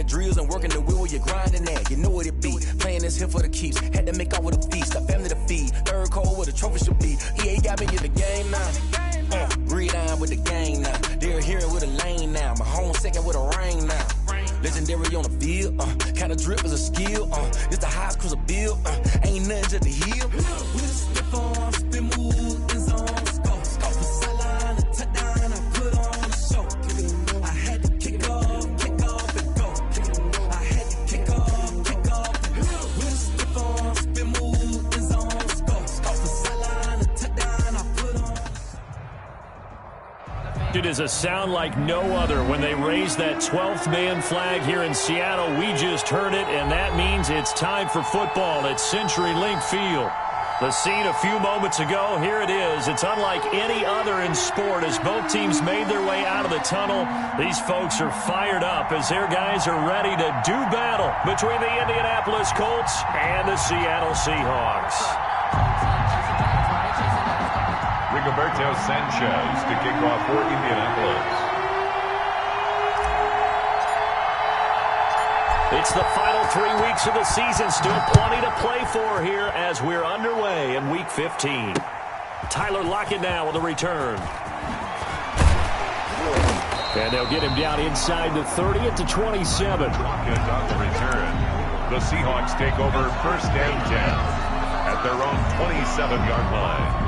at drills and working the wheel where you're grinding at. You know what it be. Playing this here for the keeps. Had to make out with a feast. Got family to feed. Third cold where the trophy should be. EA got me in the game now. Gridiron with the gang now. They're hearing with a lane now. My home second with a rain now. Legendary on the field. Kinda drip is a skill. It's the highest cruiser bill. Ain't nothing just to heal. We just slip on, spin move, in zone, scope. Scope the sideline, a touchdown, I put on a show. I had to kick off and go. I had to kick off and go. We just slip on, spin move, in zone, scope. Scope the sideline, a touchdown, I put on. It is a sound like no other when they raise that 12th man flag here in Seattle. We just heard it, and that means it's time for football at CenturyLink Field. The scene a few moments ago, here it is. It's unlike any other in sport as both teams made their way out of the tunnel. These folks are fired up as their guys are ready to do battle between the Indianapolis Colts and the Seattle Seahawks. Rigoberto Sanchez to kick off for Indianapolis. It's the final 3 weeks of the season. Still plenty to play for here as we're underway in Week 15. Tyler Lockett now with a return. And they'll get him down inside the 30 at the 27. Lockett on the return. The Seahawks take over first and 10 at their own 27-yard line.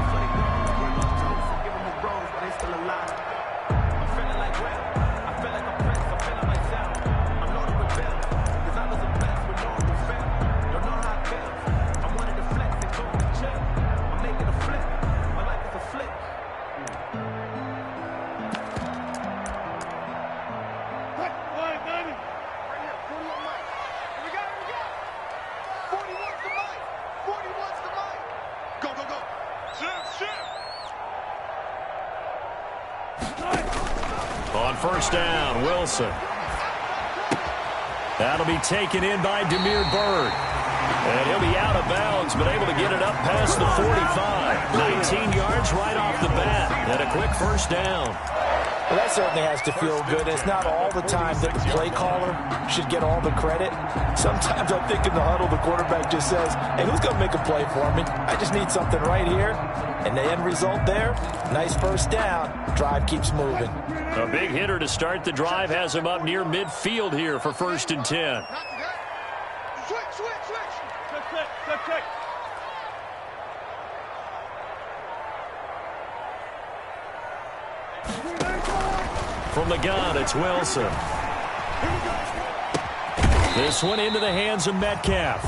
On first down, Wilson. That'll be taken in by Demir Bird. And he'll be out of bounds, but able to get it up past the 45. 19 yards right off the bat. And a quick first down. Well, that certainly has to feel good. It's not all the time that the play caller should get all the credit. Sometimes I think in the huddle, the quarterback just says, hey, who's going to make a play for me? I just need something right here. And the end result there, nice first down. Drive keeps moving. A big hitter to start the drive has him up near midfield here for first and 10. Switch. From the gun, it's Wilson. This one into the hands of Metcalf.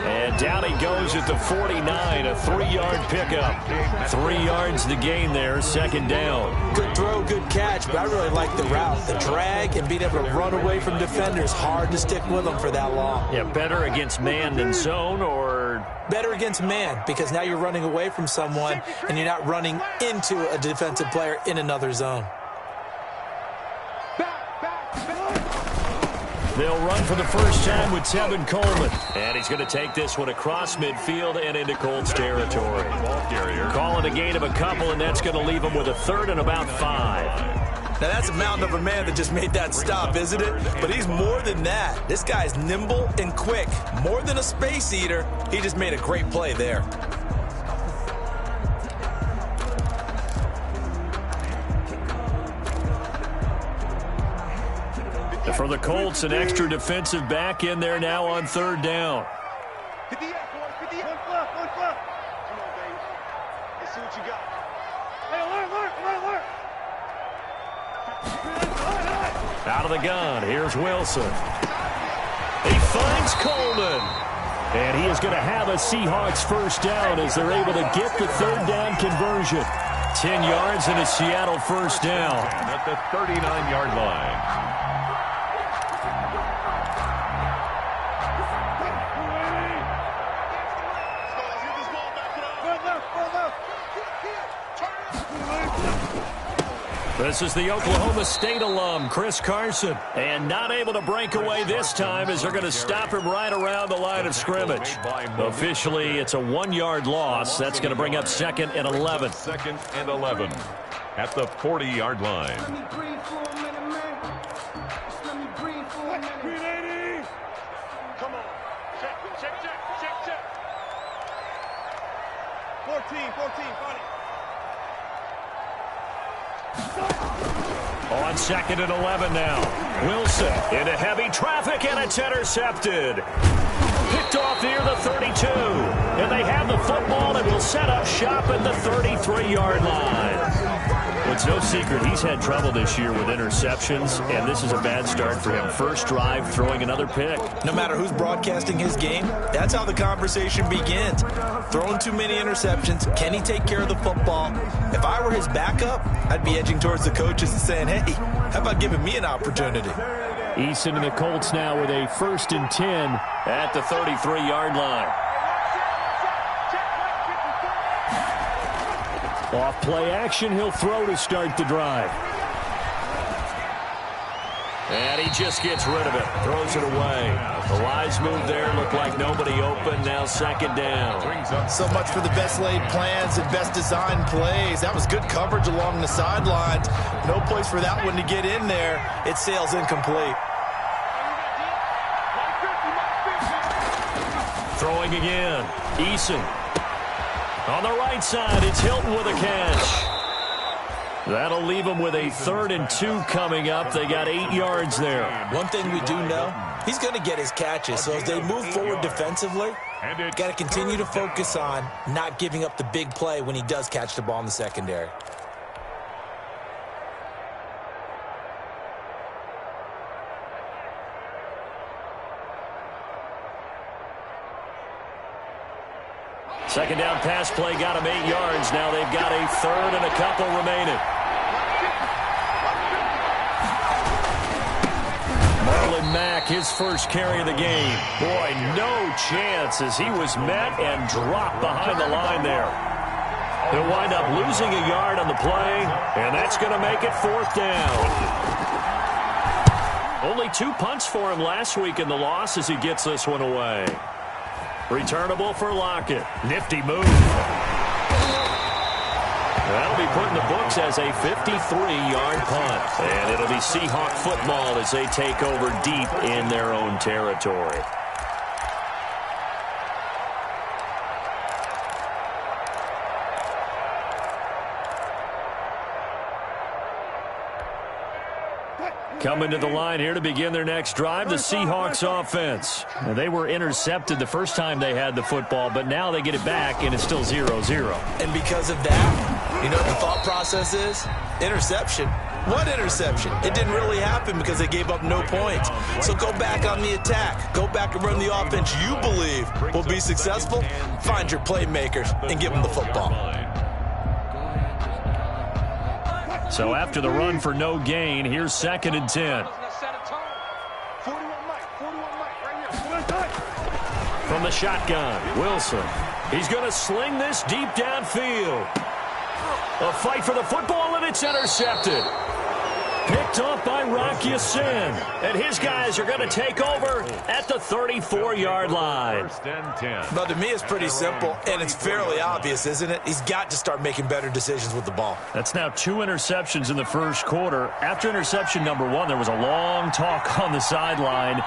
And down he goes at the 49, a 3-yard pickup. 3 yards to gain there, second down. Good throw, good catch, but I really like the route. The drag and being able to run away from defenders, hard to stick with them for that long. Yeah, better against man than zone, or? Better against man, because now you're running away from someone and you're not running into a defensive player in another zone. They'll run for the first time with Tevin Coleman. And he's going to take this one across midfield and into Colts territory. Calling a gain of a couple, and that's going to leave him with a third and about 5. Now, that's a mountain of a man that just made that stop, isn't it? But he's more than that. This guy's nimble and quick. More than a space eater, he just made a great play there. For the Colts, an extra defensive back in there now on third down. One left. Come on, baby. Let's see what you got. Hey, alert. Out of the gun, here's Wilson. He finds Coleman. And he is going to have a Seahawks first down as they're able to get the third down conversion. 10 yards and a Seattle first down. At the 39-yard line. This is the Oklahoma State alum, Chris Carson. And not able to break away this time as they're going to stop him right around the line of scrimmage. Officially, it's a 1-yard loss. That's going to bring up 2nd and 11. 2nd and 11 at the 40-yard line. on 2nd and 11 now. Wilson into heavy traffic, and it's intercepted. Picked off near the 32. And they have the football and will set up shop at the 33-yard line. Well, it's no secret he's had trouble this year with interceptions, and this is a bad start for him. First drive, throwing another pick. No matter who's broadcasting his game, that's how the conversation begins. Throwing too many interceptions, can he take care of the football? If I were his backup, I'd be edging towards the coaches and saying, hey, how about giving me an opportunity? Eason and the Colts now with a 1st and 10 at the 33-yard line. Off play action, he'll throw to start the drive. And he just gets rid of it, throws it away. The wise move there, looked like nobody open, now 2nd down. So much for the best laid plans and best designed plays. That was good coverage along the sidelines. No place for that one to get in there. It sails incomplete. Throwing again, Eason. On the right side, it's Hilton with a catch. That'll leave them with a 3rd and 2 coming up. They got 8 yards there. One thing we do know, he's going to get his catches. So as they move forward defensively, got to continue to focus on not giving up the big play when he does catch the ball in the secondary. Second down pass play got him 8 yards. Now they've got a 3rd and a couple remaining. Marlon Mack, his first carry of the game. Boy, no chance as he was met and dropped behind the line there. He'll wind up losing a yard on the play, and that's going to make it 4th down. Only 2 punts for him last week in the loss as he gets this one away. Returnable for Lockett. Nifty move. That'll be put in the books as a 53-yard punt. And it'll be Seahawk football as they take over deep in their own territory. Coming to the line here to begin their next drive, the Seahawks offense. Now, they were intercepted the first time they had the football, but now they get it back, and it's still 0-0. And because of that, you know what the thought process is? Interception. What interception? It didn't really happen because they gave up no points. So go back on the attack. Go back and run the offense you believe will be successful. Find your playmakers and give them the football. So after the run for no gain, here's 2nd and 10. From the shotgun, Wilson. He's going to sling this deep downfield. A fight for the football, and it's intercepted. Picked up by Rock Ya-Sin. And his guys are going to take over at the 34-yard line. But to me, it's pretty simple, and it's fairly obvious, isn't it? He's got to start making better decisions with the ball. That's now 2 interceptions in the first quarter. After interception number 1, there was a long talk on the sideline.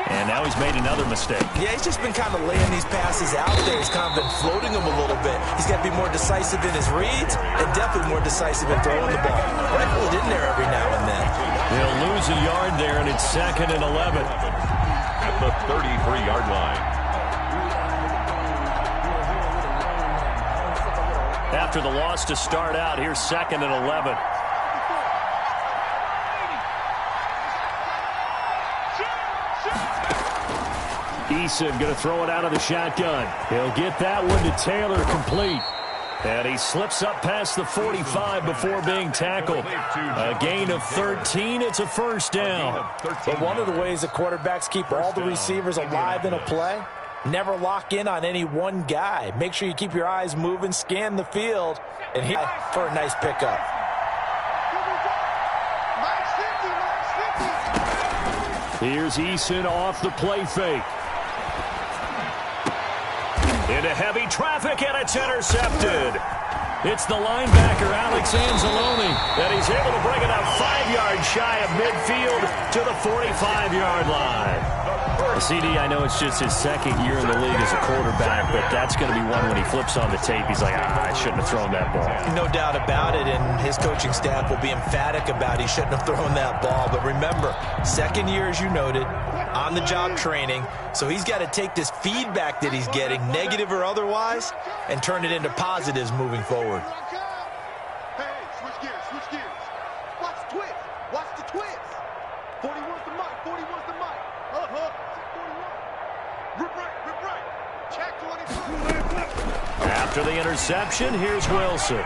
And now he's made another mistake. Yeah, he's just been kind of laying these passes out there. He's kind of been floating them a little bit. He's got to be more decisive in his reads and definitely more decisive in throwing the ball. Rifle it in there every now and then. They'll lose a yard there, and it's 2nd and 11. At the 33-yard line. After the loss to start out, here's 2nd and 11. Eason going to throw it out of the shotgun. He'll get that one to Taylor, complete. And he slips up past the 45 before being tackled. A gain of 13. It's a 1st down. But one of the ways the quarterbacks keep all the receivers alive in a play, never lock in on any one guy. Make sure you keep your eyes moving, scan the field, and here for a nice pickup. Here's Eason off the play fake. Into heavy traffic, and it's intercepted. It's the linebacker, Alex Anzalone, and he's able to bring it up 5 yards shy of midfield to the 45-yard line. CD, I know it's just his second year in the league as a quarterback, but that's going to be one when he flips on the tape. He's like, I shouldn't have thrown that ball. No doubt about it, and his coaching staff will be emphatic about he shouldn't have thrown that ball. But remember, second year, as you noted, on-the-job training, so he's got to take this feedback that he's getting, negative or otherwise, and turn it into positives moving forward. Hey, switch gears. Watch the twist. Watch the twist. 41's the mic. 41's the mic. 41. Rip right. Check 24. After the interception, here's Wilson.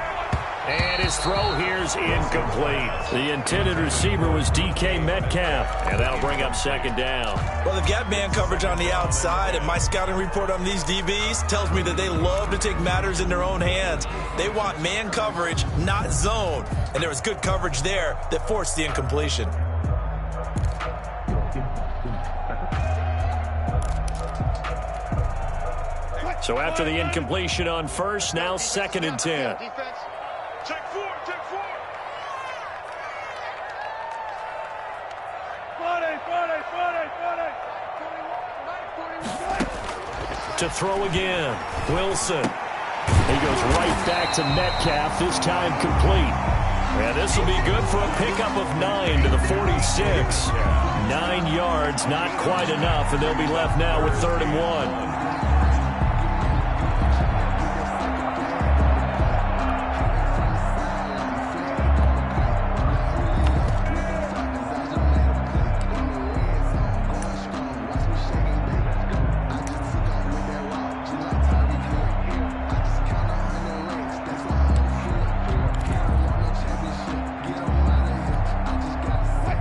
And his throw here's incomplete. The intended receiver was DK Metcalf, and that'll bring up second down. Well, they've got man coverage on the outside, and my scouting report on these DBs tells me that they love to take matters in their own hands. They want man coverage, not zone. And there was good coverage there that forced the incompletion. So after the incompletion on first, now second and 10. Defense. Check four. To throw again, Wilson. He goes right back to Metcalf, this time complete. And this will be good for a pickup of 9 to the 46. 9 yards, not quite enough, and they'll be left now with 3rd and 1.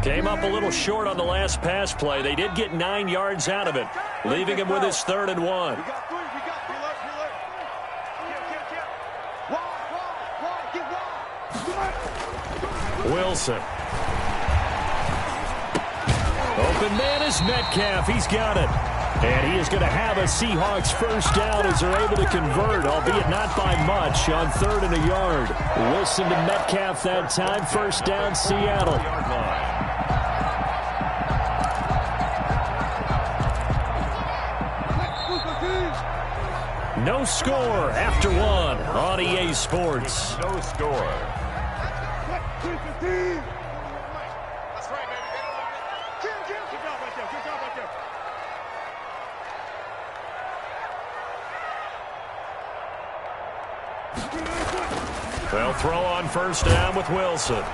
Came up a little short on the last pass play. They did get 9 yards out of it, leaving him with his 3rd and 1. We got 3. Wide. Wilson. Open man is Metcalf. He's got it. And he is going to have a Seahawks first down as they're able to convert, albeit not by much, on 3rd and a yard. Wilson to Metcalf that time. First down, Seattle. No score after 1 on EA Sports. No score. That's right, baby. Good job right there. They'll throw on first down with Wilson.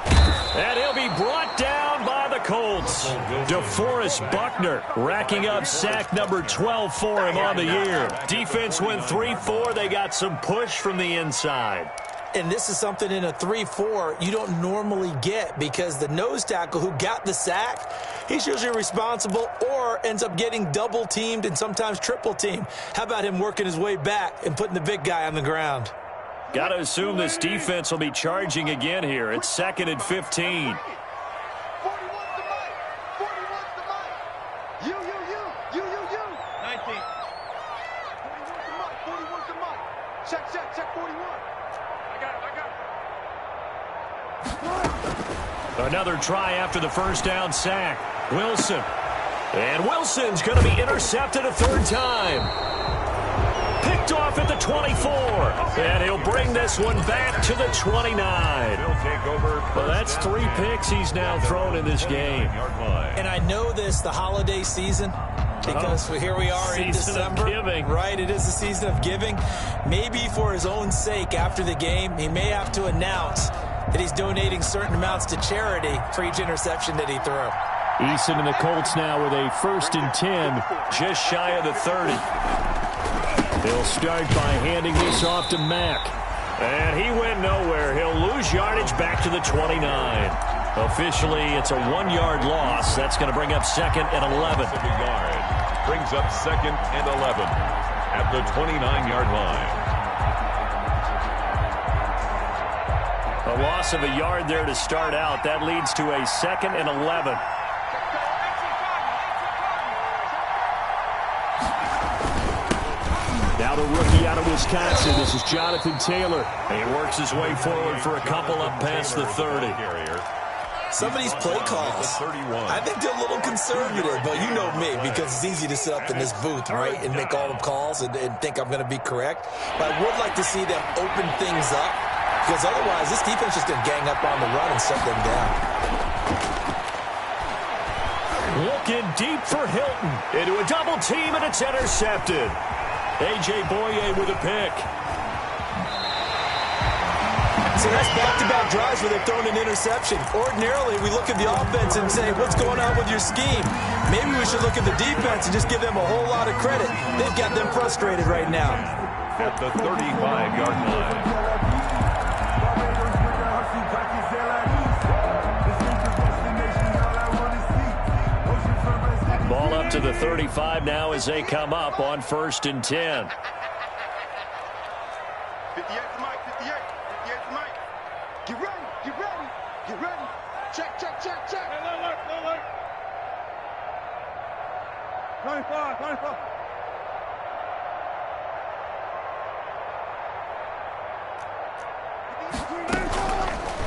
And he'll be brought down by the Colts. DeForest Buckner racking up sack number 12 for him on the year. Defense went 3-4. They got some push from the inside. And this is something in a 3-4 you don't normally get, because the nose tackle who got the sack, he's usually responsible or ends up getting double teamed and sometimes triple teamed. How about him working his way back and putting the big guy on the ground? Got to assume this defense will be charging again here. It's 2nd and 15. 41's the mic. 41's the mic. You. 19. 41's the mic. Check 41. I got it. Another try after the first down sack. Wilson. And Wilson's going to be intercepted a 3rd time. Picked off at the 24. And he'll bring this one back to the 29. Well, that's 3 picks he's now thrown in this game. And I know this, the holiday season, because here we are in December. Right, it is the season of giving. Maybe for his own sake after the game, he may have to announce that he's donating certain amounts to charity for each interception that he threw. Eason and the Colts now with a 1st and 10, just shy of the 30. They'll start by handing this off to Mack. And he went nowhere. He'll lose yardage back to the 29. Officially, it's a 1-yard loss. That's going to bring up 2nd and 11. Brings up 2nd and 11 at the 29-yard line. A loss of a yard there to start out. That leads to a 2nd and 11. Now the rookie out of Wisconsin. This is Jonathan Taylor. And he works his way forward for a couple up past the 30. Some of these play calls, I think they're a little conservative, but you know me, because it's easy to sit up in this booth, right, and make all the calls and think I'm going to be correct. But I would like to see them open things up, because otherwise this defense is going to gang up on the run and shut them down. Looking deep for Hilton. Into a double team, and it's intercepted. A.J. Boye with a pick. So that's back-to-back drives where they've thrown an interception. Ordinarily, we look at the offense and say, what's going on with your scheme? Maybe we should look at the defense and just give them a whole lot of credit. They've got them frustrated right now. At the 35-yard line. Ball up to the 35 now as they come up on 1st and 10. 58 to Mike, 58 to Mike. Get ready, get ready, get ready. Check, check, check, check. Hey, no alert. 25.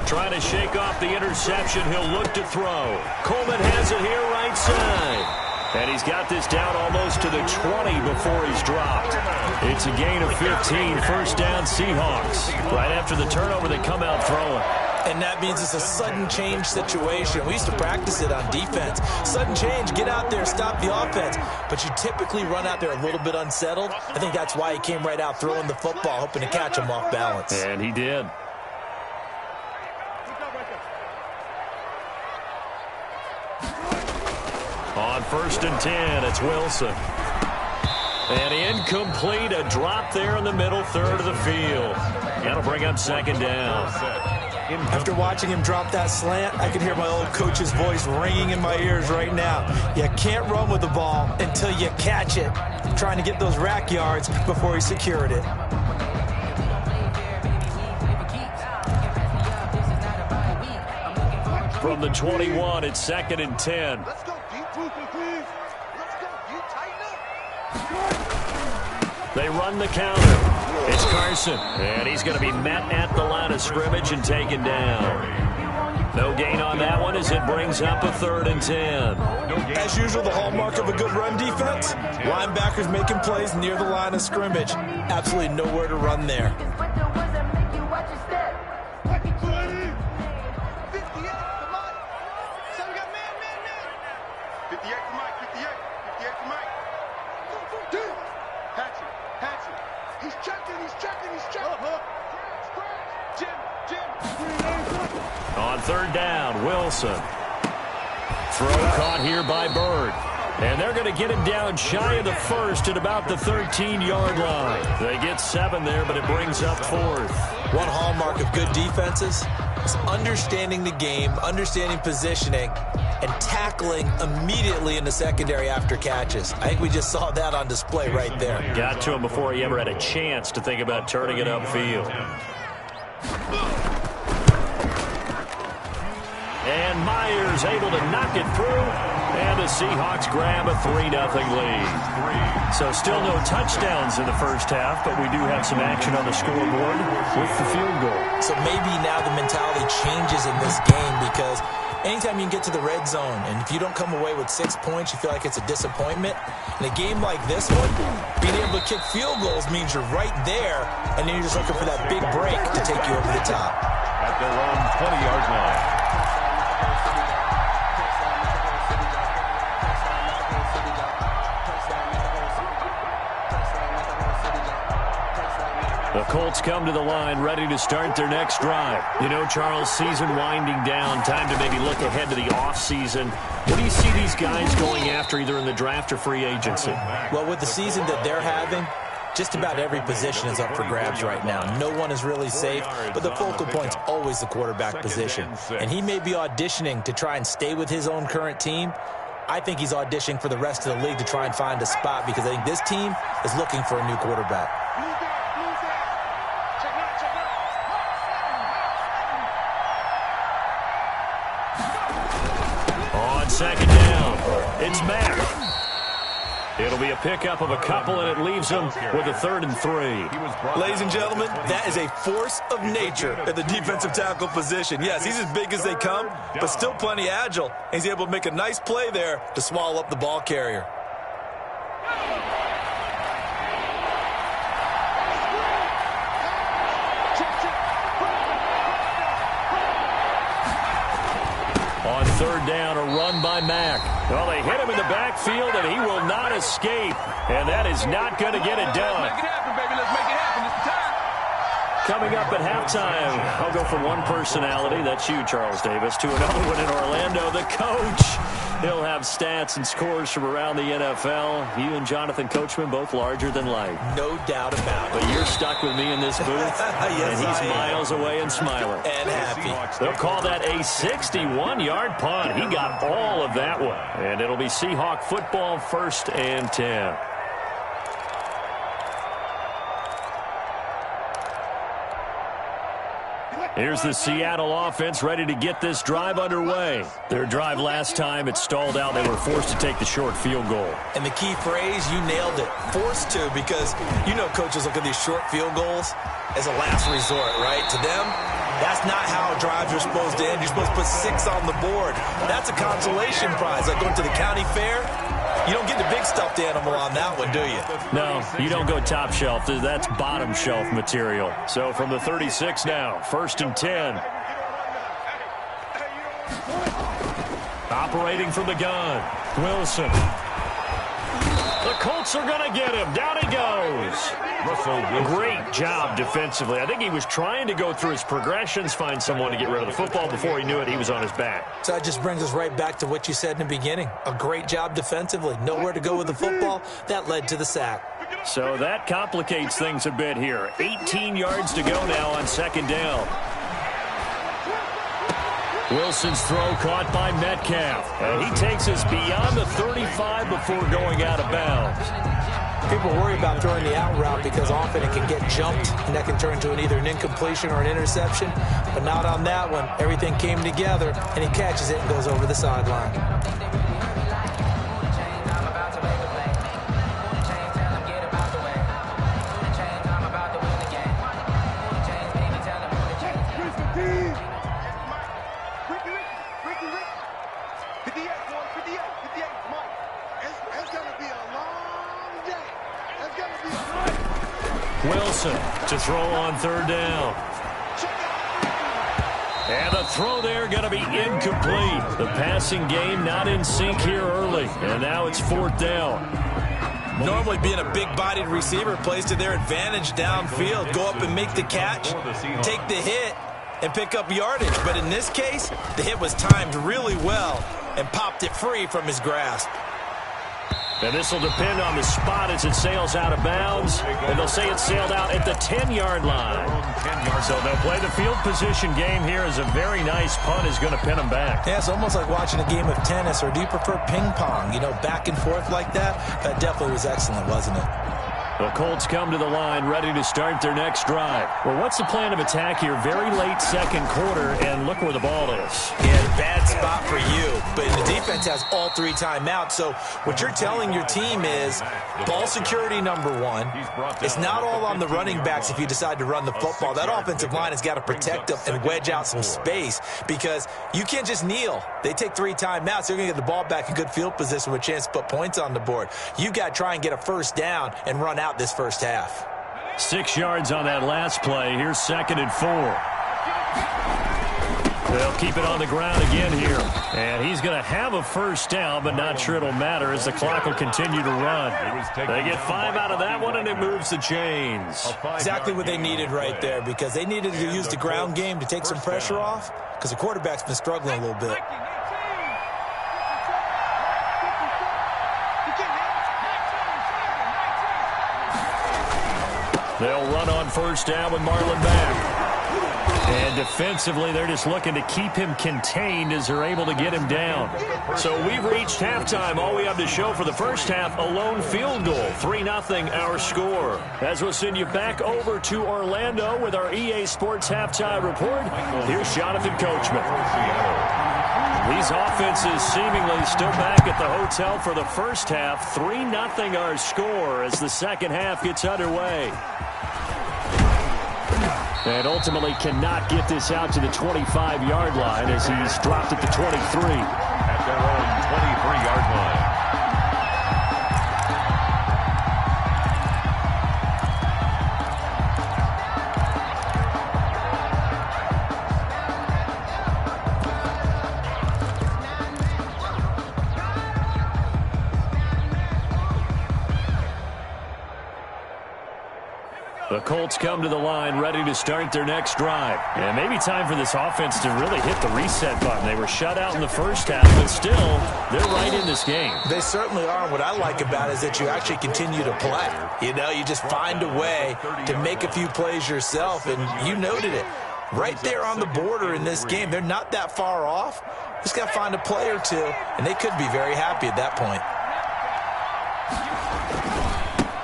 Trying to shake off the interception. He'll look to throw. Coleman has it here right side. And he's got this down almost to the 20 before he's dropped. It's a gain of 15. First down, Seahawks. Right after the turnover, they come out throwing. And that means it's a sudden change situation. We used to practice it on defense. Sudden change, get out there, stop the offense. But you typically run out there a little bit unsettled. I think that's why he came right out throwing the football, hoping to catch him off balance. And he did. On 1st and 10, it's Wilson. And incomplete, a drop there in the middle third of the field. That'll bring up 2nd down. After watching him drop that slant, I can hear my old coach's voice ringing in my ears right now. You can't run with the ball until you catch it. Trying to get those rack yards before he secured it. From the 21, it's 2nd and 10. Let's go deep, please. Let's go deep, tighten up. They run the counter. It's Carson, and he's going to be met at the line of scrimmage and taken down. No gain on that one as it brings up a 3rd and 10. As usual, the hallmark of a good run defense, linebackers making plays near the line of scrimmage. Absolutely nowhere to run there. 58 to Mike, 58 to Mike. Hatchet. He's checking. Jim. On 3rd down, Wilson. Throw caught here by Bird. And they're going to get him down shy of the 1st at about the 13-yard line. They get 7 there, but it brings up 4th. One hallmark of good defenses is understanding the game, understanding positioning, and tackling immediately in the secondary after catches. I think we just saw that on display right there. Got to him before he ever had a chance to think about turning it upfield. And Myers able to knock it through. And the Seahawks grab a 3-0 lead. So still no touchdowns in the first half, but we do have some action on the scoreboard with the field goal. So maybe now the mentality changes in this game, because anytime you can get to the red zone, and if you don't come away with 6 points, you feel like it's a disappointment. In a game like this one, being able to kick field goals means you're right there, and then you're just looking for that big break to take you over the top. At their own 20-yard line. The Colts come to the line ready to start their next drive. You know, Charles, season winding down, time to maybe look ahead to the offseason. What do you see these guys going after either in the draft or free agency? Well, with the season that they're having, just about every position is up for grabs right now. No one is really safe, but the focal point's always the quarterback position. And he may be auditioning to try and stay with his own current team. I think he's auditioning for the rest of the league to try and find a spot, because I think this team is looking for a new quarterback. On 2nd down, it's Mack. It'll be a pickup of a couple, and it leaves them with a 3rd and 3. Ladies and gentlemen, that is a force of nature at the defensive tackle position. Yes, he's as big as they come, but still plenty agile. He's able to make a nice play there to swallow up the ball carrier. On 3rd down, a run by Mack. Well, they hit him in the backfield, and he will not escape. And that is not going to get it done. Let's make it happen, baby. Let's make it happen. It's the time. Coming up at halftime, I'll go from one personality, that's you, Charles Davis, to another one in Orlando, the coach. He'll have stats and scores from around the NFL. You and Jonathan Coachman, both larger than life. No doubt about it. But you're stuck with me in this booth, Yes, and he's miles away and smiling. And happy. They'll call that a 61-yard punt. He got all of that one. And it'll be Seahawk football, 1st and 10. Here's the Seattle offense ready to get this drive underway. Their drive last time, it stalled out. They were forced to take the short field goal. And the key phrase, you nailed it. Forced to, because you know coaches look at these short field goals as a last resort, right? To them, that's not how drives are supposed to end. You're supposed to put 6 on the board. That's a consolation prize. Like going to the county fair, you don't get the big stuffed animal on that one, do you? No, you don't go top shelf. That's bottom shelf material. So from the 36 now, 1st and 10. Operating from the gun, Wilson. The Colts are going to get him. Down he goes. Great job defensively. I think he was trying to go through his progressions, find someone to get rid of the football. Before he knew it, he was on his back. So that just brings us right back to what you said in the beginning. A great job defensively. Nowhere to go with the football. That led to the sack. So that complicates things a bit here. 18 yards to go now on 2nd down. Wilson's throw caught by Metcalf. And he takes us beyond the 35 before going out of bounds. People worry about throwing the out route because often it can get jumped, and that can turn into either an incompletion or an interception. But not on that one. Everything came together, and he catches it and goes over the sideline. Wilson to throw on 3rd down. And the throw there going to be incomplete. The passing game not in sync here early. And now it's 4th down. Normally being a big-bodied receiver plays to their advantage downfield. Go up and make the catch, take the hit, and pick up yardage. But in this case, the hit was timed really well and popped it free from his grasp. And this will depend on the spot as it sails out of bounds. And they'll say it sailed out at the 10-yard line. So they'll play the field position game here as a very nice punt is going to pin them back. Yeah, it's almost like watching a game of tennis, or do you prefer ping pong? You know, back and forth like that? That definitely was excellent, wasn't it? The Colts come to the line ready to start their next drive. Well, what's the plan of attack here? Very late 2nd quarter, and look where the ball is. Yeah, bad spot for you. But the defense has all 3 timeouts. So what you're telling your team is ball security #1. It's not all on the running backs if you decide to run the football. That offensive line has got to protect them and wedge out some space because you can't just kneel. They take 3 timeouts. They're going to get the ball back in good field position with a chance to put points on the board. You got to try and get a 1st down and run out this first half. 6 yards on that last play. Here's 2nd and 4. They'll keep it on the ground again here. And he's going to have a 1st down, but not sure it'll matter as the clock will continue to run. They get 5 out of that one, and it moves the chains. Exactly what they needed right there, because they needed to use the ground game to take some pressure off, because the quarterback's been struggling a little bit. They'll run on 1st down with Marlon back. And defensively, they're just looking to keep him contained as they're able to get him down. So we've reached halftime. All we have to show for the first half, a lone field goal. 3-0 our score. As we'll send you back over to Orlando with our EA Sports Halftime Report, here's Jonathan Coachman. These offenses seemingly still back at the hotel for the first half. 3-0 our score as the second half gets underway. And ultimately cannot get this out to the 25-yard line as he's dropped at the 23. At their own 23-yard line. The Colts come to the line ready to start their next drive. And maybe time for this offense to really hit the reset button. They were shut out in the first half, but still, they're right in this game. They certainly are. What I like about it is that you actually continue to play. You know, you just find a way to make a few plays yourself, and you noted it. Right there on the border in this game, they're not that far off. Just got to find a play or two, and they could be very happy at that point.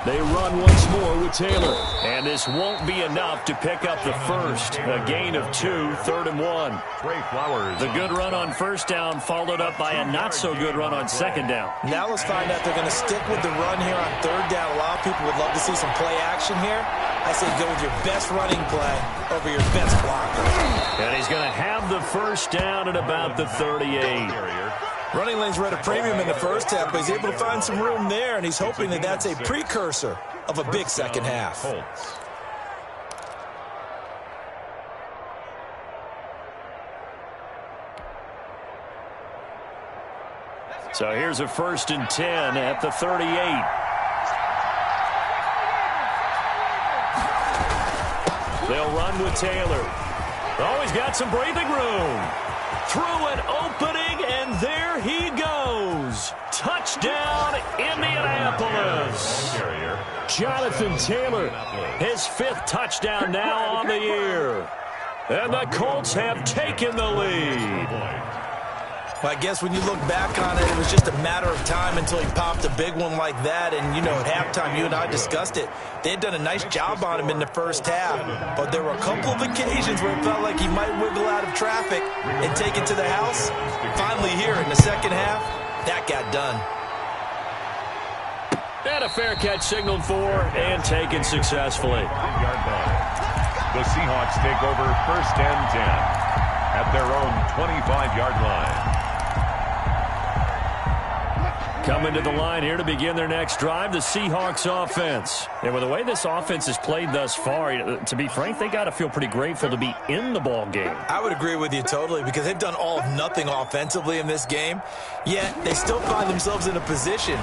They run once more with Taylor. And this won't be enough to pick up the first. A gain of 2, 3rd and 1. Trey Flowers. The good run on first down followed up by a not-so-good run on second down. Now let's find out they're going to stick with the run here on 3rd down. A lot of people would love to see some play action here. I say go with your best running play over your best blocker. And he's going to have the first down at about the 38. Running lanes were at a premium in the first half, but he's able to find some room there, and he's hoping that that's a precursor of a big second half. So here's a 1st and 10 at the 38. They'll run with Taylor. Oh, he's got some breathing room. Through an opening, and there he goes. Touchdown, Indianapolis. Jonathan Taylor, his 5th touchdown now on the year. And the Colts have taken the lead. Well, I guess when you look back on it, it was just a matter of time until he popped a big one like that. And, you know, at halftime, you and I discussed it. They had done a nice job on him in the first half. But there were a couple of occasions where it felt like he might wiggle out of traffic and take it to the house. Finally here in the second half, that got done. And a fair catch signaled for and taken successfully. The Seahawks take over 1st and 10 at their own 25-yard line. Coming to the line here to begin their next drive, the Seahawks offense. And with the way this offense has played thus far, to be frank, they got to feel pretty grateful to be in the ball game. I would agree with you totally because they've done all of nothing offensively in this game, yet they still find themselves in a position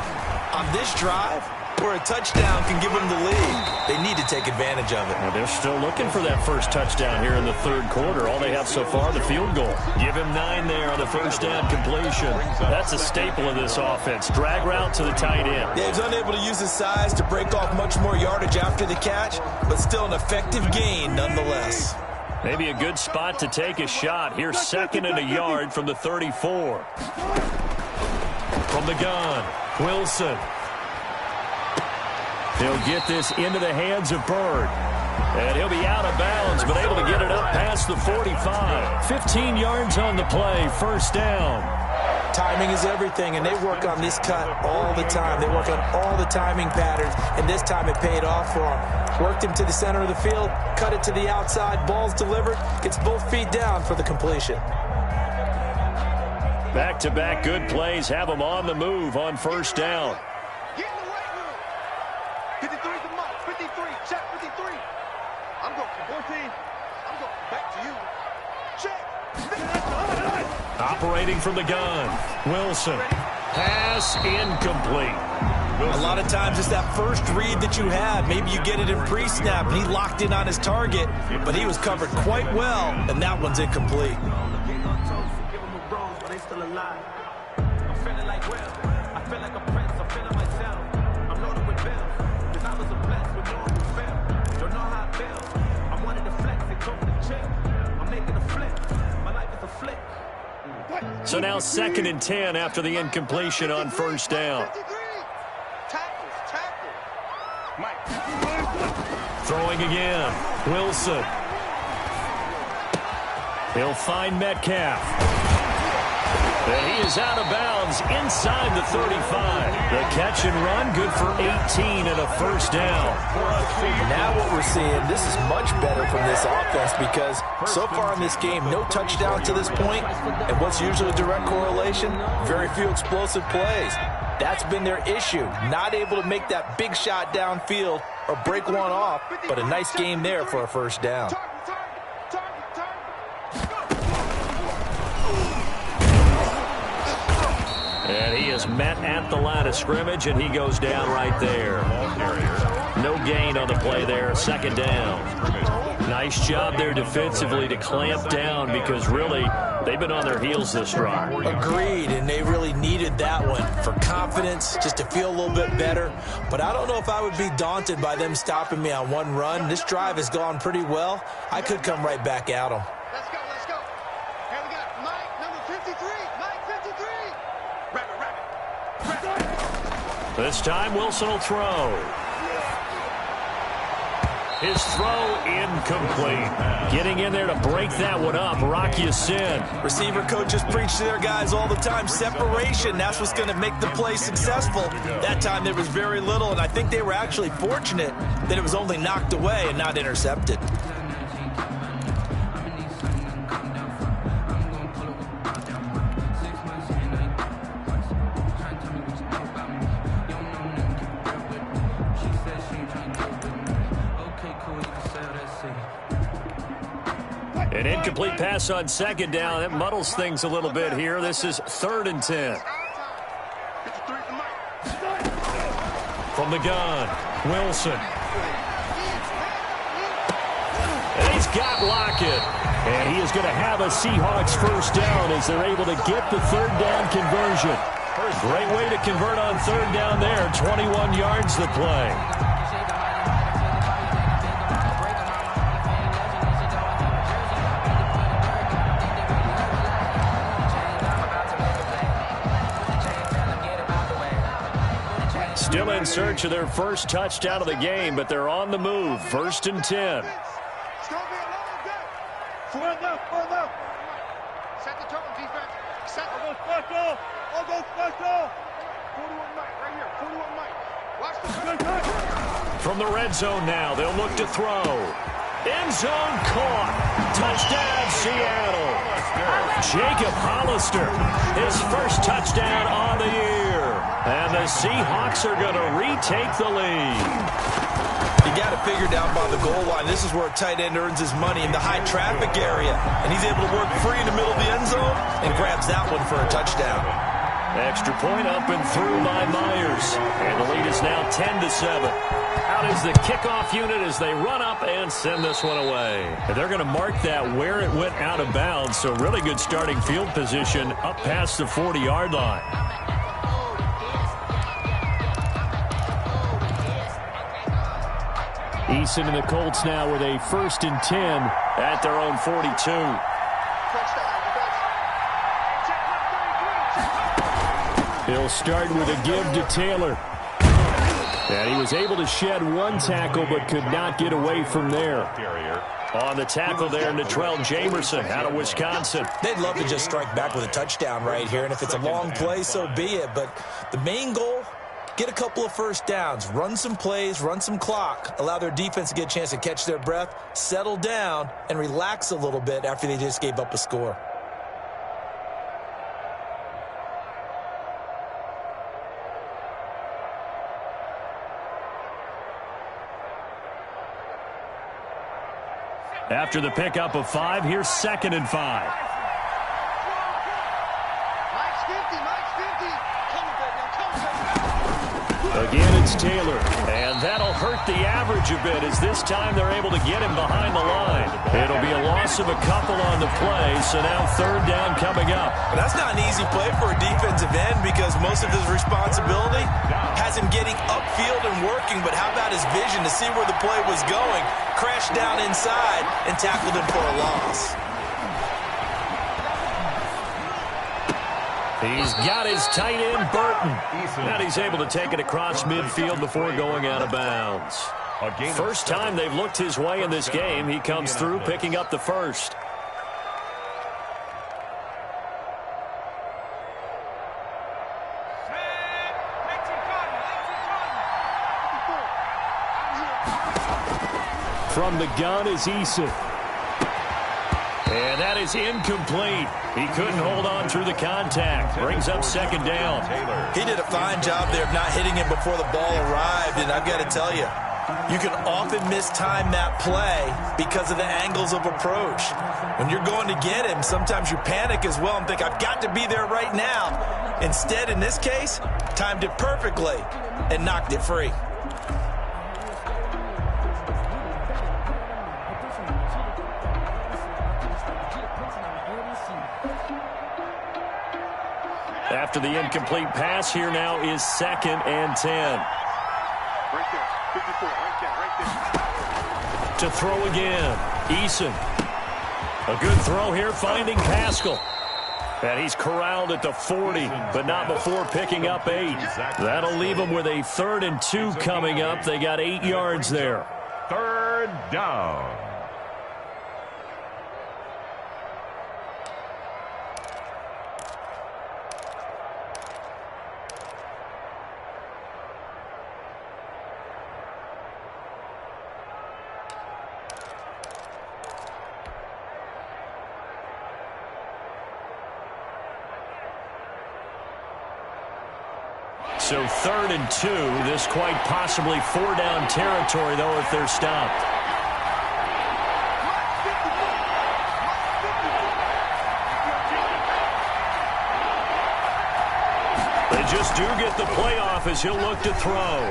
on this drive where a touchdown can give them the lead. They need to take advantage of it. Well, they're still looking for that first touchdown here in the 3rd quarter. All they have so far, the field goal. Give him 9 there on the first down completion. That's a staple of this offense. Drag route to the tight end. Yeah, he's unable to use his size to break off much more yardage after the catch, but still an effective gain nonetheless. Maybe a good spot to take a shot. Here's 2nd and a yard from the 34. From the gun, Wilson. He'll get this into the hands of Bird. And he'll be out of bounds, but able to get it up past the 45. 15 yards on the play, first down. Timing is everything, and they work on this cut all the time. They work on all the timing patterns, and this time it paid off for him. Worked him to the center of the field, cut it to the outside, ball's delivered, gets both feet down for the completion. Back-to-back good plays have him on the move on first down. 53's the mark. 53. Check 53. I'm going for 14. I'm going back to you. Check. Operating from the gun. Wilson. Pass incomplete. A lot of times it's that first read that you have. Maybe you get it in pre-snap, and he locked in on his target, but he was covered quite well, and that one's incomplete. So now 2nd and 10 after the incompletion on first down. Throwing again. Wilson. He'll find Metcalf. And he is out of bounds inside the 35. The catch and run, good for 18 and a first down. Now what we're seeing, this is much better from this offense because so far in this game, no touchdown to this point. And what's usually a direct correlation? Very few explosive plays. That's been their issue. Not able to make that big shot downfield or break one off, but a nice game there for a first down. And he is met at the line of scrimmage, and he goes down right there. No gain on the play there, second down. Nice job there defensively to clamp down because really they've been on their heels this drive. Agreed, and they really needed that one for confidence, just to feel a little bit better. But I don't know if I would be daunted by them stopping me on one run. This drive has gone pretty well. I could come right back at them. Let's go, let's go. Here we got Mike, number 53. Mike, 53. Rabbit. This time Wilson will throw. His throw incomplete. Getting in there to break that one up, Rock Ya-Sin. Receiver coaches preach to their guys all the time. Separation, that's what's going to make the play successful. That time there was very little, and I think they were actually fortunate that it was only knocked away and not intercepted. An incomplete pass on second down. That muddles things a little bit here. This is 3rd and 10. From the gun, Wilson. And he's got Lockett. And he is going to have a Seahawks first down as they're able to get the 3rd down conversion. Great way to convert on 3rd down there. 21 yards the play. Still in search of their first touchdown of the game, but they're on the move. 1st and 10. Forward left. Set the tone, defense. Set the special. I'll go special. 41 Mike, right here. 41 Mike. Watch the From the red zone now, they'll look to throw. End zone caught. Touchdown, Seattle. Jacob Hollister, his first touchdown on the year. And the Seahawks are going to retake the lead. You got to figure down by the goal line. This is where a tight end earns his money in the high traffic area. And he's able to work free in the middle of the end zone and grabs that one for a touchdown. Extra point up and through by Myers. And the lead is now 10-7. Out is the kickoff unit as they run up and send this one away. And they're going to mark that where it went out of bounds. So really good starting field position up past the 40-yard line. Eason and the Colts now with a 1st and 10 at their own 42. He'll start with a give to Taylor. And he was able to shed one tackle but could not get away from there. On the tackle there, Natrell Jamerson out of Wisconsin. They'd love to just strike back with a touchdown right here, and if it's a long play, so be it. But the main goal, get a couple of first downs, run some plays, run some clock, allow their defense to get a chance to catch their breath, settle down, and relax a little bit after they just gave up a score. After the pickup of 5, here's 2nd and 5. Mike's 50. Again, it's Taylor. And that'll hurt the average a bit as this time they're able to get him behind the line. It'll be a loss of a couple on the play, so now 3rd down coming up. That's not an easy play for a defensive end because most of his responsibility has him getting upfield and working, but how about his vision to see where the play was going, crashed down inside, and tackled him for a loss. He's got his tight end, Burton. And he's able to take it across midfield before going out of bounds. First time they've looked his way in this game. He comes through picking up the first. From the gun is Eason. And that is incomplete. He couldn't hold on through the contact. Brings up second down. He did a fine job there of not hitting him before the ball arrived, and I've got to tell you, you can often mistime that play because of the angles of approach. When you're going to get him, sometimes you panic as well and think, I've got to be there right now. Instead, in this case, timed it perfectly and knocked it free. After the incomplete pass, here now is 2nd and 10. Right there. 54. Right there. To throw again. Eason. A good throw here, finding Pascal. And he's corralled at the 40, but not before picking up 8. That'll leave him with a 3rd and 2 coming up. They got 8 yards there. 3rd down. So 3rd and 2. This quite possibly 4-down territory, though, if they're stopped. They just do get the playoff as he'll look to throw.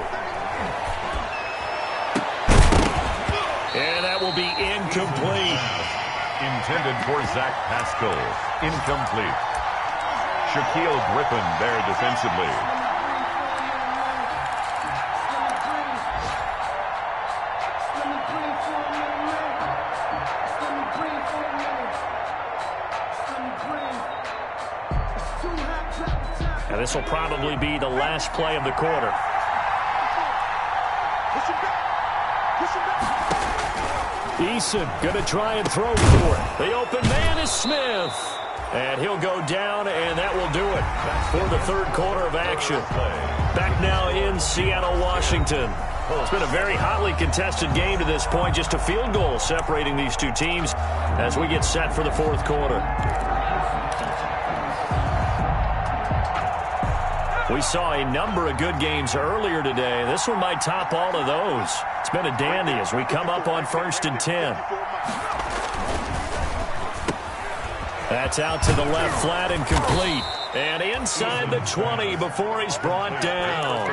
And that will be incomplete. Intended for Zach Pascal. Incomplete. Shaquille Griffin there defensively. And this will probably be the last play of the quarter. Eason going to try and throw for it. The open man is Smith. And he'll go down, and that will do it for the 3rd quarter of action. Back now in Seattle, Washington. It's been a very hotly contested game to this point. Just a field goal separating these two teams as we get set for the 4th quarter. We saw a number of good games earlier today. This one might top all of those. It's been a dandy as we come up on 1st and 10. That's out to the left, flat and complete. And inside the 20 before he's brought down.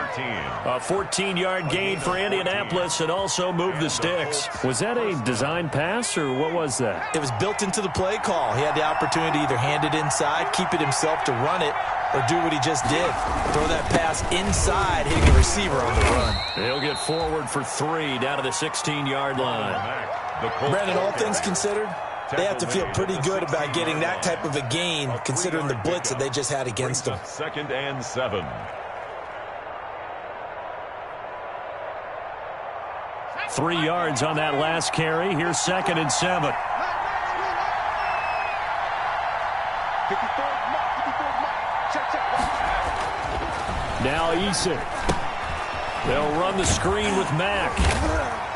A 14-yard gain for Indianapolis and also moved the sticks. Was that a design pass or what was that? It was built into the play call. He had the opportunity to either hand it inside, keep it himself to run it, or do what he just did. Throw that pass inside, hitting a receiver on the run. He'll get forward for 3 down to the 16-yard line. Brandon, all things considered, they have to feel pretty good about getting that type of a gain, considering the blitz that they just had against them. 2nd and 7. Three yards on that last carry. Here's 2nd and 7. Now Eason. They'll run the screen with Mack.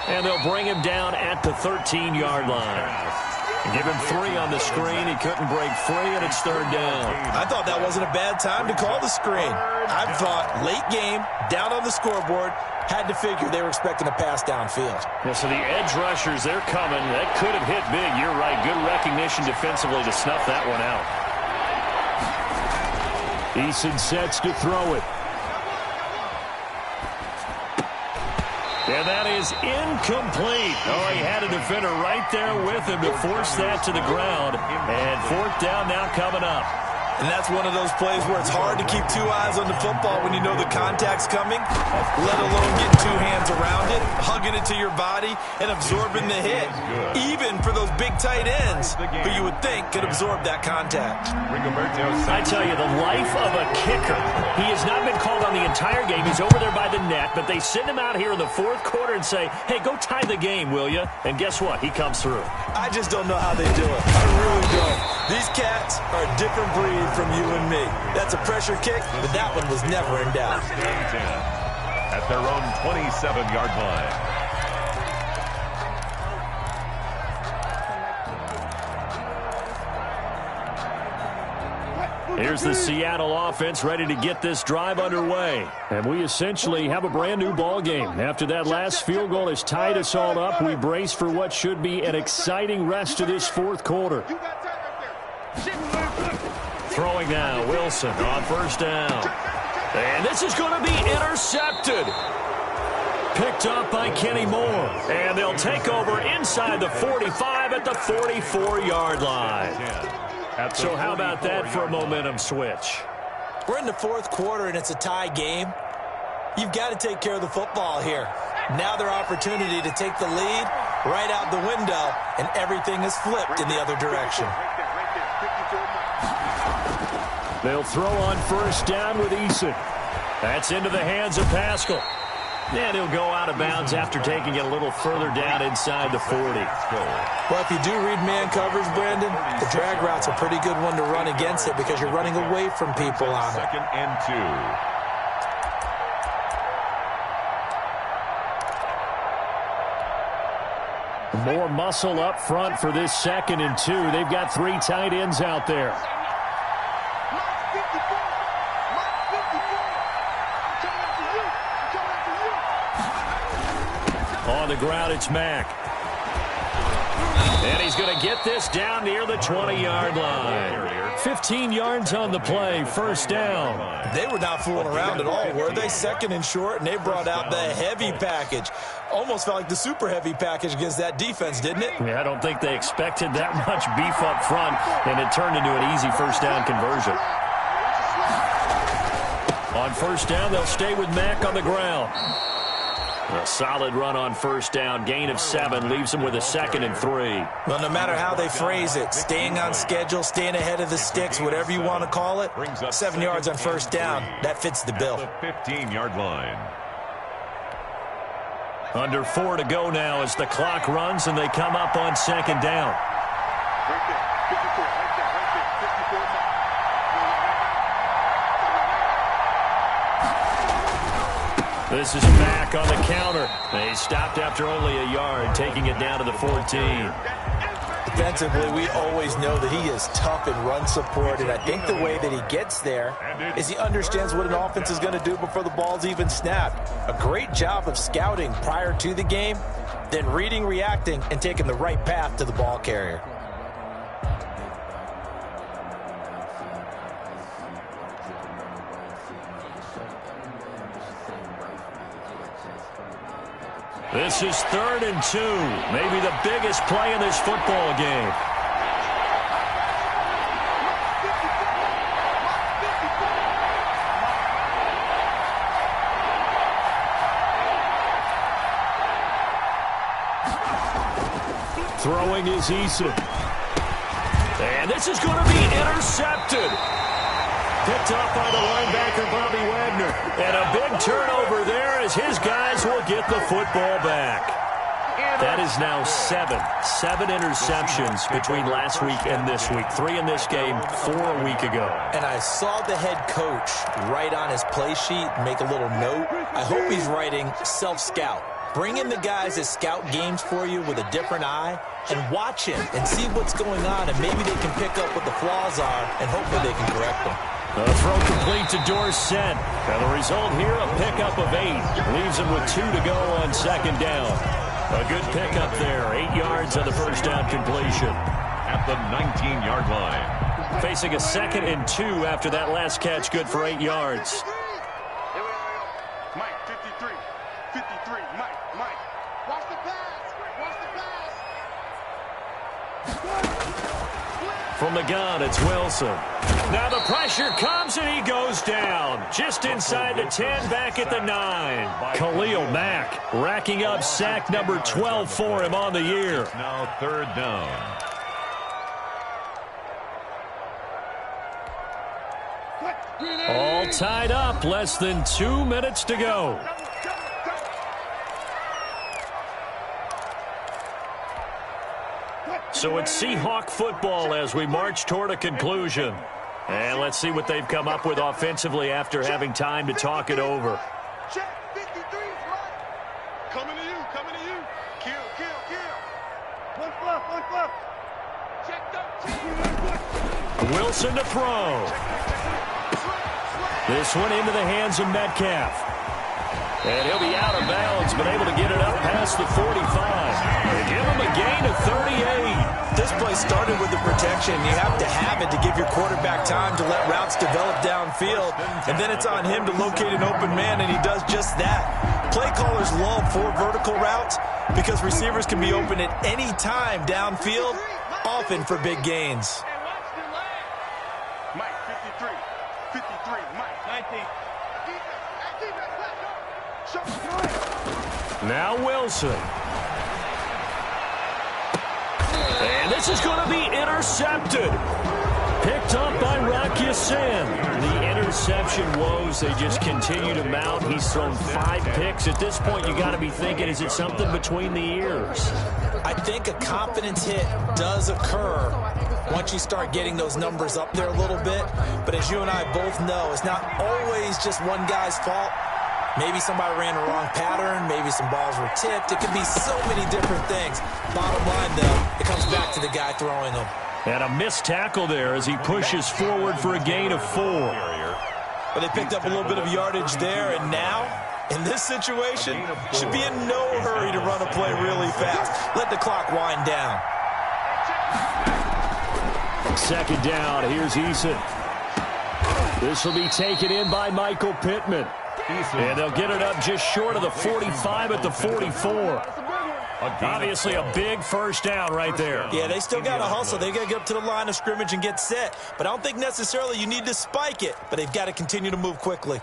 And they'll bring him down at the 13-yard line. Give him 3 on the screen. He couldn't break free, and it's 3rd down. I thought that wasn't a bad time to call the screen. I thought late game, down on the scoreboard, had to figure they were expecting a pass downfield. Yeah, so the edge rushers, they're coming. That could have hit big. You're right. Good recognition defensively to snuff that one out. Eason sets to throw it. And that is incomplete. Oh, he had a defender right there with him to force that to the ground. And 4th down now coming up. And that's one of those plays where it's hard to keep 2 eyes on the football when you know the contact's coming, let alone getting 2 hands around it, hugging it to your body, and absorbing the hit. Even for those big tight ends, who you would think could absorb that contact. I tell you, the life of a kicker. He has not been called on the entire game. He's over there by the net, but they send him out here in the 4th quarter and say, hey, go tie the game, will you? And guess what? He comes through. I just don't know how they do it. I really don't. These cats are a different breed from you and me. That's a pressure kick, but that one was never in doubt. At their own 27-yard line. Here's the Seattle offense ready to get this drive underway. And we essentially have a brand new ball game. After that last field goal has tied us all up, we brace for what should be an exciting rest of this fourth quarter. Throwing now, Wilson on first down. And this is going to be intercepted. Picked up by Kenny Moore. And they'll take over inside the 45 at the 44-yard line. So how about that for a momentum switch? We're in the fourth quarter, and it's a tie game. You've got to take care of the football here. Now their opportunity to take the lead right out the window, and everything is flipped in the other direction. They'll throw on first down with Eason. That's into the hands of Pascal. And he'll go out of bounds after taking it a little further down inside the 40. Well, if you do read man coverage, Brandon, the drag route's a pretty good one to run against it because you're running away from people on it. 2nd and 2. More muscle up front for this 2nd and 2. They've got 3 tight ends out there. On the ground, it's Mack. And he's going to get this down near the 20-yard line. 15 yards on the play, first down. They were not fooling around at all, were they? 2nd and short, and they brought out the heavy package. Almost felt like the super heavy package against that defense, didn't it? Yeah, I don't think they expected that much beef up front, and it turned into an easy first down conversion. On first down, they'll stay with Mack on the ground. A solid run on first down. Gain of 7 leaves them with a 2nd and 3. Well, no matter how they phrase it, staying on schedule, staying ahead of the sticks, whatever you want to call it, 7 yards on first down, that fits the bill. The 15-yard line. Under 4 to go now as the clock runs and they come up on 2nd down. Right there, 54, right there, 54. This is Mack on the counter. They stopped after only a yard, taking it down to the 14. Defensively, we always know that he is tough in run support, and I think the way that he gets there is he understands what an offense is going to do before the ball's even snapped. A great job of scouting prior to the game, then reading, reacting, and taking the right path to the ball carrier. This is 3rd and 2. Maybe the biggest play in this football game. Throwing is Eason. And this is going to be intercepted. Picked up by the linebacker, Bobby Wagner. And a big turnover there as his guys will get the football back. That is now 7 interceptions between last week and this week. 3 in this game, 4 a week ago. And I saw the head coach write on his play sheet, make a little note. I hope he's writing self-scout. Bring in the guys that scout games for you with a different eye and watch him and see what's going on, and maybe they can pick up what the flaws are, and hopefully they can correct them. A throw complete to Dorsett. And the result here, a pickup of 8. Leaves him with 2 to go on 2nd down. A good pickup there. 8 yards on the first down completion. At the 19-yard line. Facing a 2nd and 2 after that last catch, good for 8 yards. Mike, 53. 53. Mike. Watch the pass. Watch the pass. From the gun, it's Wilson. Now the pressure comes and he goes down. Just inside the 10, back at the 9. Khalil Mack racking up sack number 12 for him on the year. Now 3rd down. All tied up, less than 2 minutes to go. So it's Seahawk football as we march toward a conclusion. And let's see what they've come up with offensively after having time to talk it over. Check, 53's right. Coming to you. Kill. One fluff. Check 13. Wilson to throw. This one into the hands of Metcalf. And he'll be out of bounds, but able to get it up past the 45. They give him a gain of 38. This play started with the protection. You have to have it to give your quarterback time to let routes develop downfield. And then it's on him to locate an open man, and he does just that. Play callers love 4 vertical routes because receivers can be open at any time downfield, often for big gains. Mike, 53. 53. Mike, 19. Now Wilson. And this is going to be intercepted. Picked up by Rocky Sin. The interception woes, they just continue to mount. He's thrown 5 picks. At this point, you got to be thinking, is it something between the ears? I think a confidence hit does occur once you start getting those numbers up there a little bit. But as you and I both know, it's not always just one guy's fault. Maybe somebody ran a wrong pattern. Maybe some balls were tipped. It could be so many different things. Bottom line, though, it comes back to the guy throwing them. And a missed tackle there as he pushes forward for a gain of 4. But they picked up a little bit of yardage there, and now, in this situation, should be in no hurry to run a play really fast. Let the clock wind down. Second down, here's Eason. This will be taken in by Michael Pittman. And they'll get it up just short of the 45 at the 44. Obviously a big first down right there. Yeah, they still got to hustle. They got to get up to the line of scrimmage and get set. But I don't think necessarily you need to spike it. But they've got to continue to move quickly.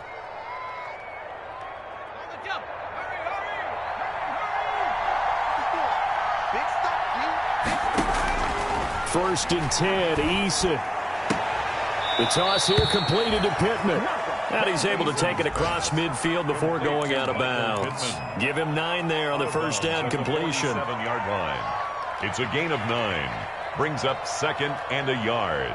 First and 10, Eason. The toss here completed to Pittman. And he's able to take it across midfield before going out of bounds. Give him 9 there on the first down completion. 7-yard line. It's a gain of 9. Brings up 2nd and a yard.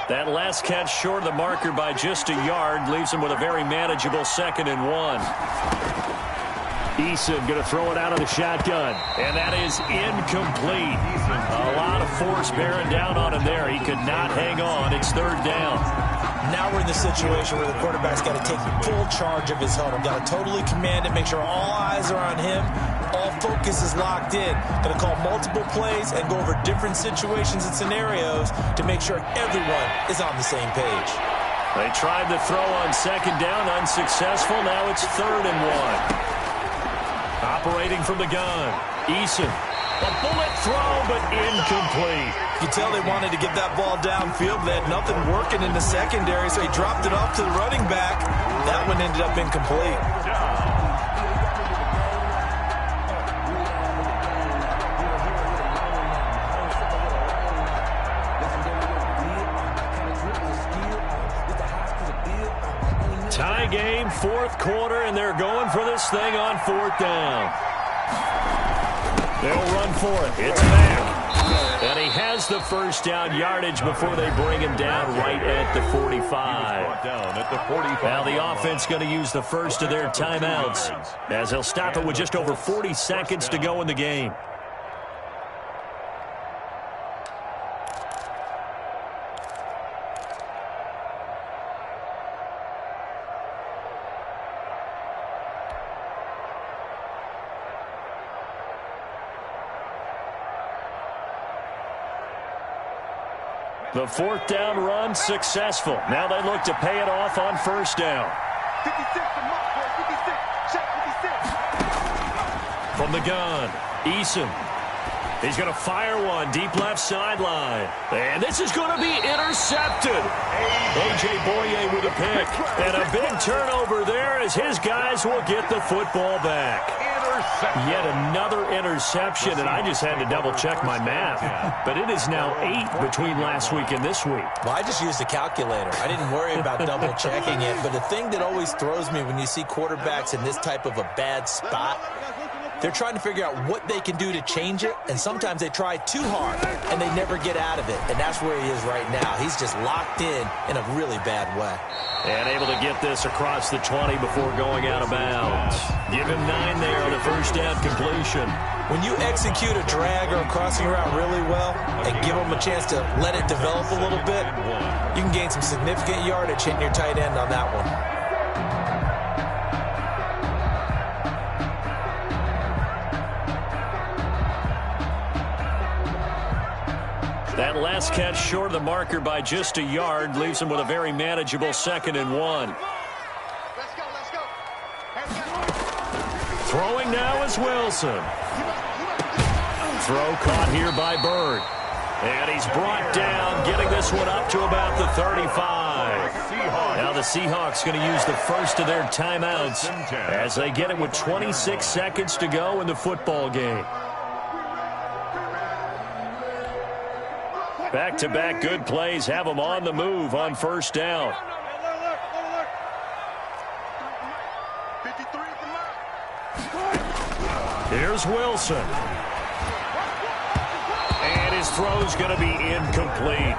That last catch short of the marker by just a yard leaves him with a very manageable 2nd and 1. Eason going to throw it out of the shotgun, and that is incomplete. A lot of force bearing down on him there. He could not hang on. It's 3rd down. Now we're in the situation where the quarterback's got to take full charge of his huddle. Got to totally command it, make sure all eyes are on him. All focus is locked in. Going to call multiple plays and go over different situations and scenarios to make sure everyone is on the same page. They tried to throw on 2nd down, unsuccessful. Now it's 3rd and 1. Operating from the gun, Eason. A bullet throw, but incomplete. You can tell they wanted to get that ball downfield. They had nothing working in the secondary, so he dropped it off to the running back. That one ended up incomplete. Tie game, 4th quarter, and they're going for this thing on 4th down. They'll run for it. It's back. And he has the first down yardage before they bring him down right at the 45. Now the offense going to use the first of their timeouts as they'll stop it with just over 40 seconds to go in the game. The 4th down run successful. Now they look to pay it off on 1st down. 56, check 56. From the gun, Eason. He's going to fire one deep left sideline. And this is going to be intercepted. A.J. Boye with a pick. And a big turnover there as his guys will get the football back. Yet another interception, and I just had to double-check my math. But it is now 8 between last week and this week. Well, I just used a calculator. I didn't worry about double-checking it. But the thing that always throws me when you see quarterbacks in this type of a bad spot, they're trying to figure out what they can do to change it, and sometimes they try too hard, and they never get out of it. And that's where he is right now. He's just locked in a really bad way. And able to get this across the 20 before going out of bounds. Give him 9 there on the first down completion. When you execute a drag or a crossing route really well and give them a chance to let it develop a little bit, you can gain some significant yardage hitting your tight end on that one. That last catch short of the marker by just a yard leaves him with a very manageable 2nd and 1. Let's go. Throwing now is Wilson. Throw caught here by Bird. And he's brought down, getting this one up to about the 35. Now the Seahawks going to use the first of their timeouts as they get it with 26 seconds to go in the football game. Back-to-back good plays have them on the move on first down. Here's Wilson. And his throw's going to be incomplete.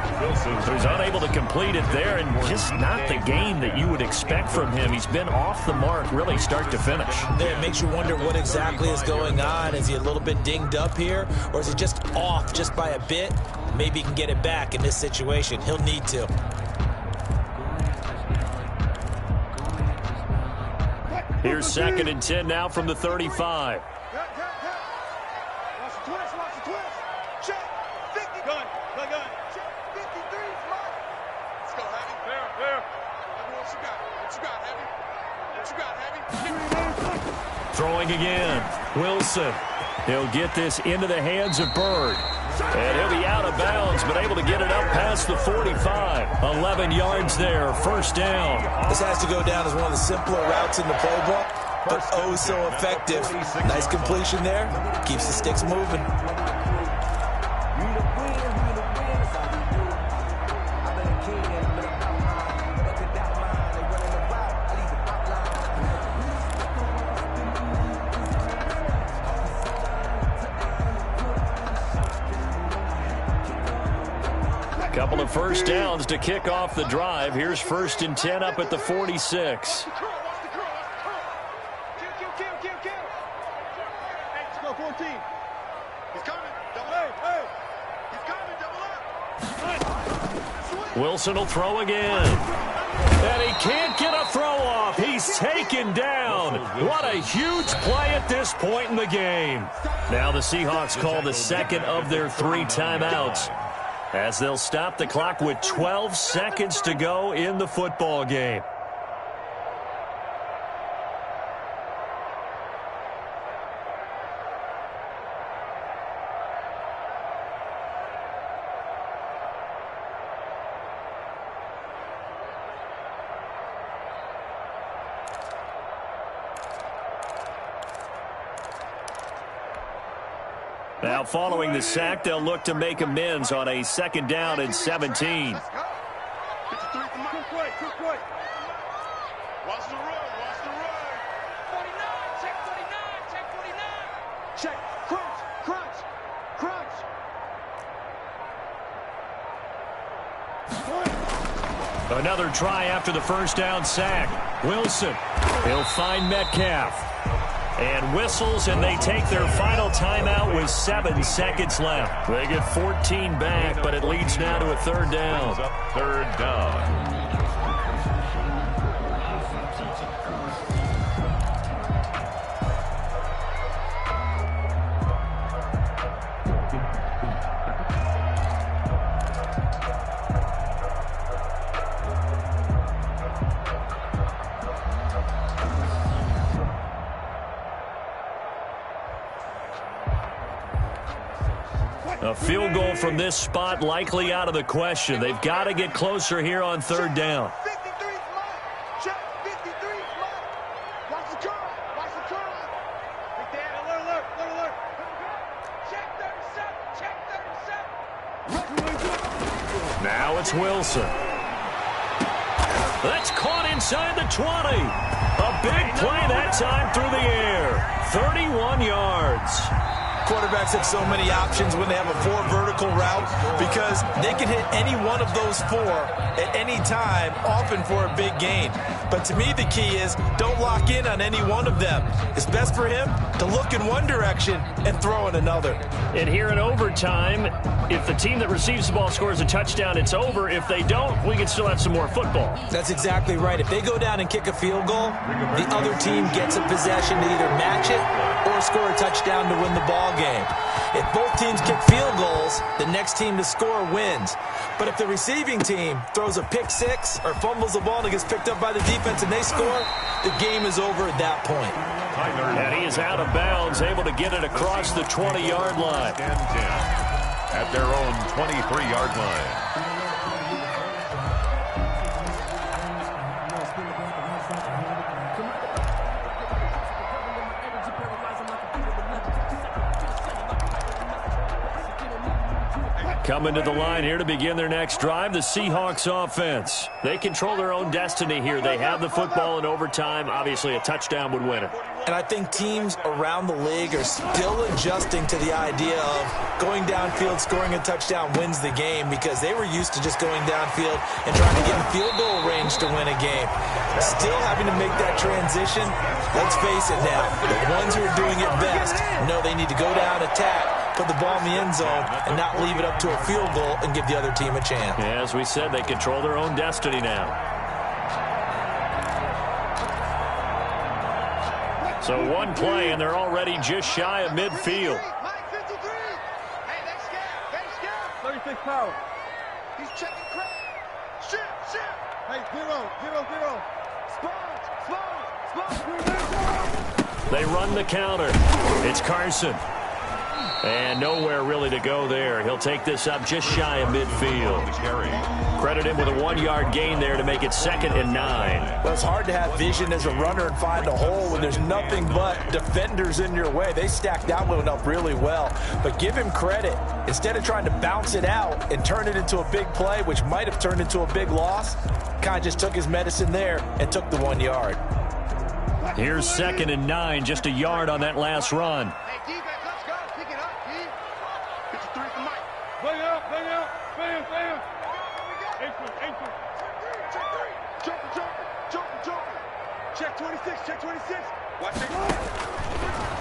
He's unable to complete it there, and just not the game that you would expect from him. He's been off the mark really start to finish. It makes you wonder what exactly is going on. Is he a little bit dinged up here, or is he just off just by a bit? Maybe he can get it back in this situation. He'll need to. Here's 2nd and 10 now from the 35. Watch the twist. Check. 50. Gun. Check. 53's mine. Let's go, Heavy. There. What you got, Heavy? Throwing again. Wilson. He'll get this into the hands of Bird. And he'll be out of bounds, but able to get it up past the 45. 11 yards there, first down. This has to go down as one of the simpler routes in the playbook, but oh so effective. Nice completion there. Keeps the sticks moving. Couple of first downs to kick off the drive. Here's 1st and 10 up at the 46. Kill. Let's go, 14. He's coming. Hey. He's coming, double up. Wilson will throw again. And he can't get a throw off. He's taken down. What a huge play at this point in the game. Now the Seahawks call the second of their 3 timeouts, as they'll stop the clock with 12 seconds to go in the football game. Now, following the sack, they'll look to make amends on a 2nd down and 17. Let's go. 53 from Mike. Quick. Watch the run. 49. Check 49. Check. Crunch. Another try after the first down sack. Wilson. He'll find Metcalf. And whistles, and they take their final timeout with 7 seconds left. They get 14 back, but it leads now to a 3rd down. 3rd down. A field goal from this spot likely out of the question. They've got to get closer here on 3rd down. 53's mine. Check. 53's mine. Watch the curl. Big Dan. it's Wilson. That's caught inside the 20. A big play that time through the air. 31 yards. Quarterbacks have so many options when they have a 4 vertical route because they can hit any one of those 4 at any time, often for a big gain. But to me, the key is don't lock in on any one of them. It's best for him to look in one direction and throw in another. And here in overtime, if the team that receives the ball scores a touchdown, it's over. If they don't, we can still have some more football. That's exactly right. If they go down and kick a field goal, the other team gets a possession to either match it or score a touchdown to win the ball game. If both teams kick field goals, the next team to score wins. But if the receiving team throws a pick 6 or fumbles the ball and it gets picked up by the defense and they score, the game is over at that point. And he is out of bounds, able to get it across the 20-yard line. At their own 23-yard line. Coming to the line here to begin their next drive, the Seahawks offense. They control their own destiny here. They have the football in overtime. Obviously, a touchdown would win it. And I think teams around the league are still adjusting to the idea of going downfield, scoring a touchdown wins the game because they were used to just going downfield and trying to get in field goal range to win a game. Still having to make that transition. Let's face it now, the ones who are doing it best know they need to go down, attack, put the ball in the end zone, and not leave it up to a field goal and give the other team a chance. Yeah, as we said, they control their own destiny now. So one play, and they're already just shy of midfield. Hey, that's scared. That's scared. 36 power. He's checking crap. Shit. Hey, zero. Spot. They run the counter. It's Carson. And nowhere really to go there. He'll take this up just shy of midfield. Credit him with a 1-yard gain there to make it 2nd and 9. Well, it's hard to have vision as a runner and find a hole when there's nothing but defenders in your way. They stacked that one up really well. But give him credit. Instead of trying to bounce it out and turn it into a big play, which might have turned into a big loss, kind of just took his medicine there and took the 1 yard. Here's 2nd and 9, just a yard on that last run. Hey, defense, let's go. Pick it up, D. 53 for Mike. Bang out. Bam. Ankle. Jumper. Check 26. Watch it.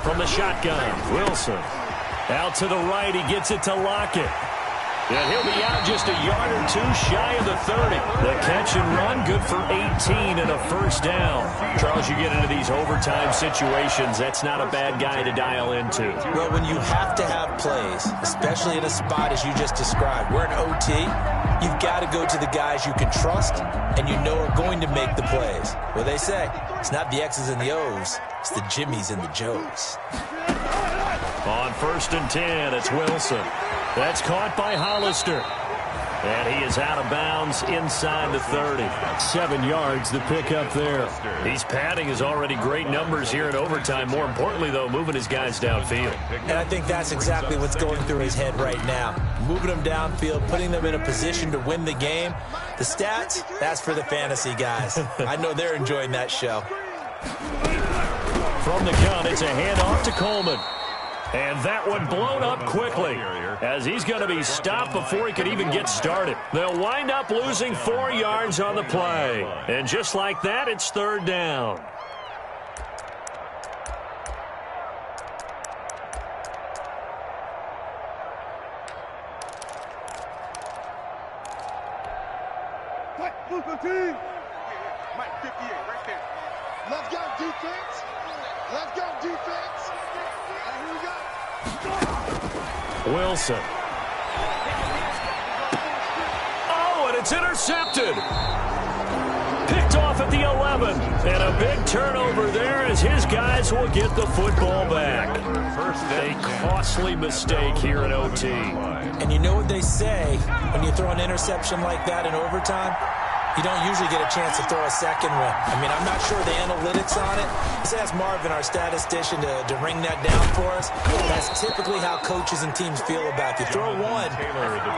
From the shotgun, Wilson. Out to the right, he gets it to Lockett. And he'll be out just a yard or 2 shy of the 30. The catch and run, good for 18 and a first down. Charles, you get into these overtime situations, that's not a bad guy to dial into. Well, when you have to have plays, especially in a spot as you just described, we're in OT, you've got to go to the guys you can trust and you know are going to make the plays. Well, they say it's not the X's and the O's, it's the Jimmies and the Joes. On 1st and 10, it's Wilson. That's caught by Hollister. And he is out of bounds inside the 30. 7 yards the pick up there. He's padding his already great numbers here in overtime. More importantly, though, moving his guys downfield. And I think that's exactly what's going through his head right now. Moving them downfield, putting them in a position to win the game. The stats, that's for the fantasy guys. I know they're enjoying that show. From the gun, it's a handoff to Coleman. And that one blown up quickly as he's going to be stopped before he could even get started. They'll wind up losing 4 yards on the play. And just like that, it's 3rd down. Mike, 58, right there. Let's go, defense. And here we go. Wilson. Oh, and it's intercepted. Picked off at the 11. And a big turnover there as his guys will get the football back. A costly mistake here in OT. And you know what they say when you throw an interception like that in overtime? You don't usually get a chance to throw a second one. I mean, I'm not sure the analytics on it just asked Marvin, our statistician, to ring that down for us. That's typically how coaches and teams feel about you. Throw one,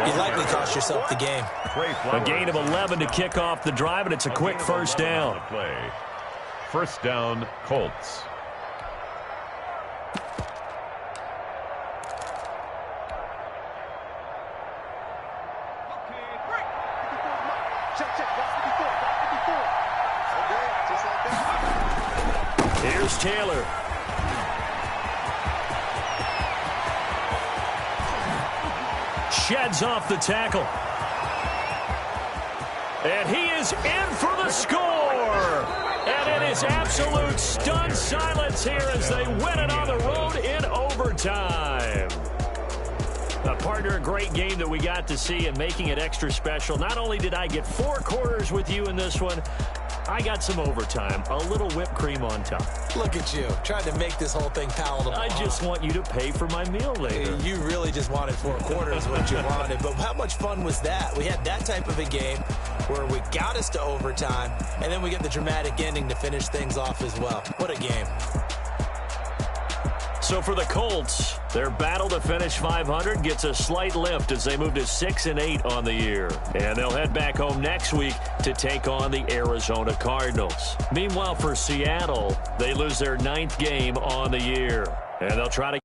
you likely cost yourself the game. A gain of 11 to kick off the drive, and it's a quick first down. First down, Colts. Here's Taylor. Sheds off the tackle. And he is in for the score. And it is absolute stunned silence here as they win it on the road in overtime. Partner, a great game that we got to see and making it extra special. Not only did I get 4 quarters with you in this one, I got some overtime, a little whipped cream on top. Look at you, trying to make this whole thing palatable. I just want you to pay for my meal later. You really just wanted 4 quarters, what you wanted. But how much fun was that? We had that type of a game where we got us to overtime, and then we get the dramatic ending to finish things off as well. What a game. So for the Colts, their battle to finish 500 gets a slight lift as they move to 6-8 on the year. And they'll head back home next week to take on the Arizona Cardinals. Meanwhile, for Seattle, they lose their 9th game on the year. And they'll try to